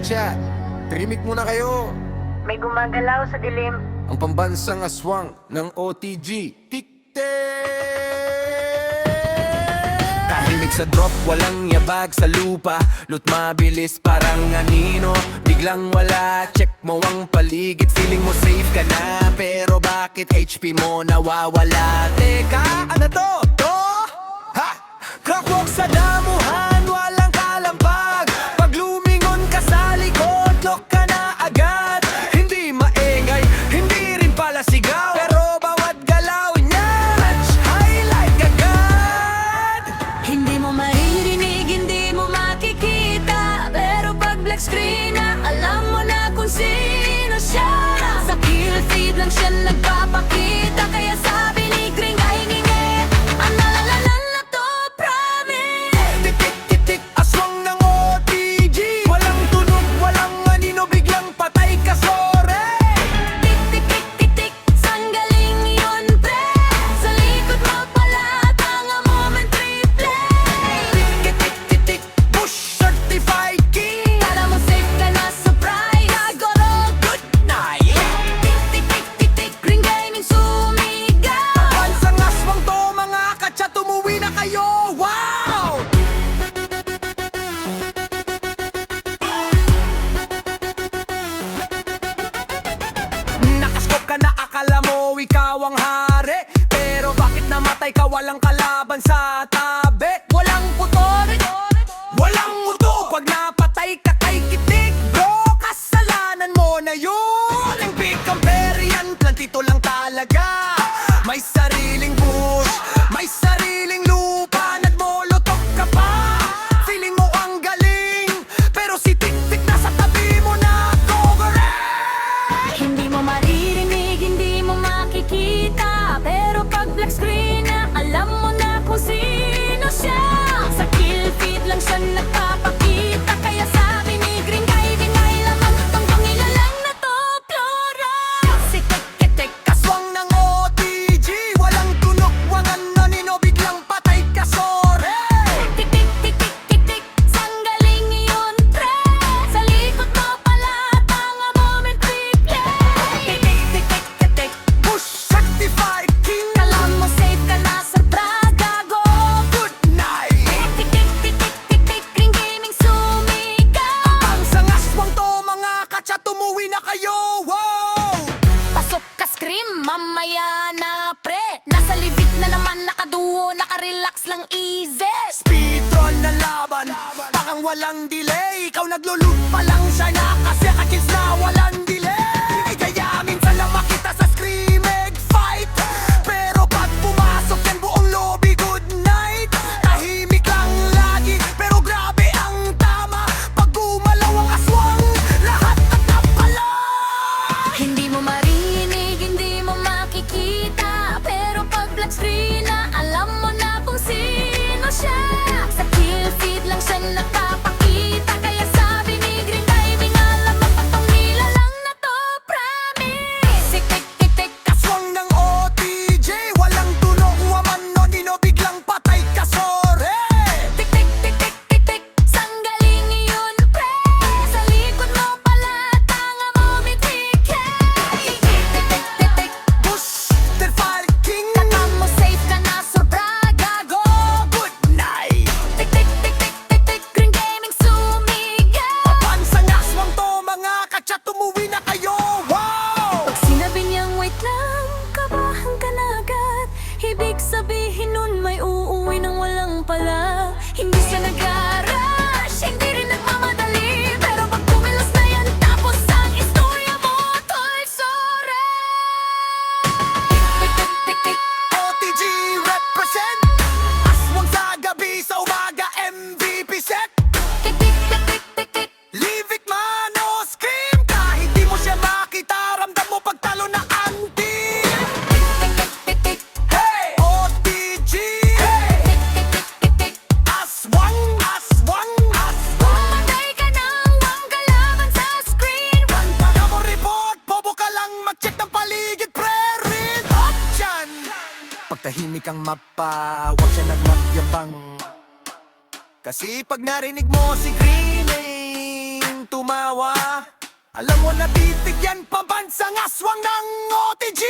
chat, trimik muna kayo. May gumagalaw sa dilim. Ang pambansang aswang ng OTG, tahimik sa drop, walang yabag sa lupa. Loot mabilis parang anino, biglang wala. Check mo ang paligid, feeling mo safe ka na. Pero bakit HP mo nawawala? Teka, ano to? Ha? Crackwalk sa damuhan, walang kalampag. Pag lumingon ka sa likod, lock ka na agad. Hindi maingay, hindi rin pala sigaw, pero bawat galaw niya match highlight agad. Hindi mo maririnig, hindi mo makikita, pero pag black screen na, alam mo na kung sino siya. Sa kill feed lang siya nagpapakita, kaya sabi ni Gring ay ngingi, ang nalalalan na to, promise. Tik-tik-tik-tik, aswang ng OTG. Walang tunog, walang anino, biglang patay ka, sorry. Tik-tik-tik-tik-tik, saan galing yun, pre? Sa likod mo pala, tanga moment replay. Tik-tik-tik-tik, push certified king. Kala mo safe ka na sa prize, Kagoro, good Night. tik-tik-tik-tik-tik, Green Gaming sumigaw. Bansang aswang to, mga katsa, tumuwi na kayo. Wow! Nakaskop ka na, akala mo ikaw ang hari, pero bakit namatay ka, walang kalaban sa tabi. Walang putol, walang muto. Pag napatay ka kay kitik, bro, kasalanan mo na yun. Ang big comparian, plantito lang talaga. May sariling bush, may sariling lupa, nagmolotok ka pa. Feeling mo ang galing, pero si Tik-Tik nasa tabi mo na. Correct! Hindi mo maririnig, hindi mo makikita, pero pag black screen na, alam mo na kung sino siya. Sa kill feed lang siya nagpapakita, kaya sabi ni Green Gaming ay lamang tong pangilalang na to, Flora. Si Tik-Tik, aswang ng OTG. Walang tunog, walang anino, biglang patay ka, sorry. Tik-tik-tik-tik-tik, saan galing yun, pre? Sa likod mo pala, tanga moment replay. Tik-tik-tik-tik, push certified king. Kala mo safe ka na sa Braga, go Good night. tik-tik-tik-tik-tik, Green Gaming sumigaw. Bansang aswang to, mga katsa, tumuwi na kayo. Wow! Pasok ka scream, mamaya na pre. Nasa libit na naman, nakaduo, nakarelax lang easy. Speedrun na laban, parang walang delay. Ikaw naglulud pa lang siya na, kasi kakills na walang delay. Kaya minsan lang makita sa screaming fight, pero pag pumasok yan buong lobby, good night. Tahimik lang lagi, pero grabe ang tama. Pag gumalaw ang aswang, lahat at napala. Hindi mo marinig, hindi mo makikita, pero pag black screen na, alam mo na kung sino siya. Sa kill feed lang siya nagpapakita, kaya sabi ni Green Gaming, alam mo pa tong nilalang na to, promise. Tik-tik-tik-tik, aswang ng OTG. Walang tunog, waman nino, biglang patay ka, sorry. Tik-tik-tik-tik-tik, saan galing yun, pre? Sa likod mo pala, tanga moment replay. Tik-tik-tik-tik-tik, Push certified king. kala mo safe ka na sa Braga, go Good night. tik-tik-tik-tik-tik, Green Gaming sumigaw. Bansang aswang to, mga katsa, tumuwi na kayo. Wow! Pag sinabi niyang wait lang, kabahan ka na agad. Ibig sabihin nun may uuwi nang walang pala. Hindi siya nag-rush, hindi rin nagmamadali, pero pag kumilos na yan, tapos ang istorya mo, tol, sorry. Tik-tik-tik-tik, OTG represent. Aswang sa gabi, sa umaga, MVP set. tik-tik-tik-tik-tik, Leave it man o scream. Kahit di mo siya makita, ramdam mo pagtalo na anti. tik-tik-tik-tik, Hey! OTG! Hey! tik-tik-tik-tik-tik. Aswang, aswang, aswang. Pumatay ka nang wang kalaban sa screen. Pagka mo report, bobo ka lang mag-check ng paligid, pre-read up dyan. Pagtahimik ang mapa, huwag siya nagmagyabang. Kasi pag narinig mo si Greening, tumawa Alam mo na titigyan pabansang aswang ng OTG.